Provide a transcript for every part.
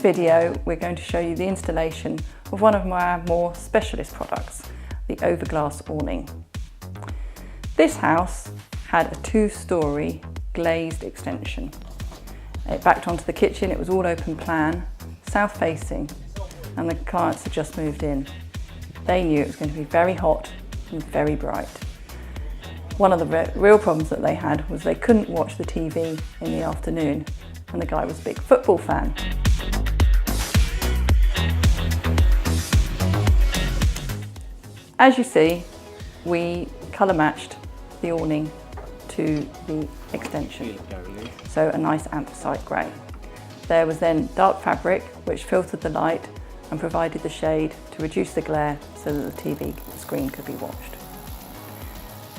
video we're going to show you the installation of one of our more specialist products, the Overglass awning. This house had a 2-storey glazed extension. It backed onto the kitchen, it was all open plan, south facing, and the clients had just moved in. They knew it was going to be very hot and very bright. One of the real problems that they had was they couldn't watch the TV in the afternoon, and the guy was a big football fan. As you see, we colour matched the awning to the extension, so a nice anthracite grey. There was then dark fabric which filtered the light and provided the shade to reduce the glare so that the TV screen could be watched.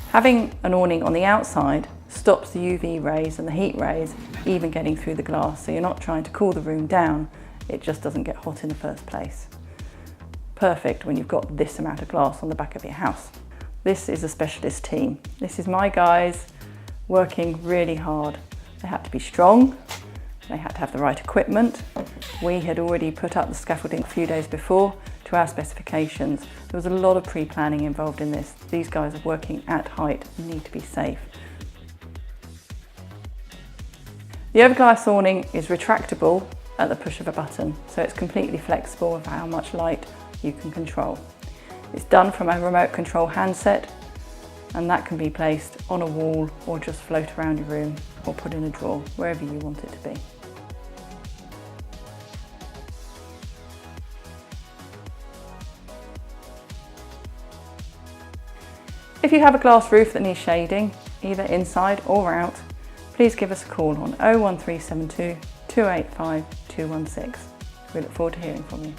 Having an awning on the outside stops the UV rays and the heat rays even getting through the glass, so you're not trying to cool the room down, it just doesn't get hot in the first place. Perfect when you've got this amount of glass on the back of your house. This is a specialist team. This is my guys working really hard. They had to be strong, they had to have the right equipment. We had already put up the scaffolding a few days before to our specifications. There was a lot of pre-planning involved in this. These guys are working at height and need to be safe. The Overglass awning is retractable at the push of a button, so it's completely flexible with how much light you can control. It's done from a remote control handset, and that can be placed on a wall or just float around your room or put in a drawer, wherever you want it to be. If you have a glass roof that needs shading, either inside or out, please give us a call on 01372 285 216. We look forward to hearing from you.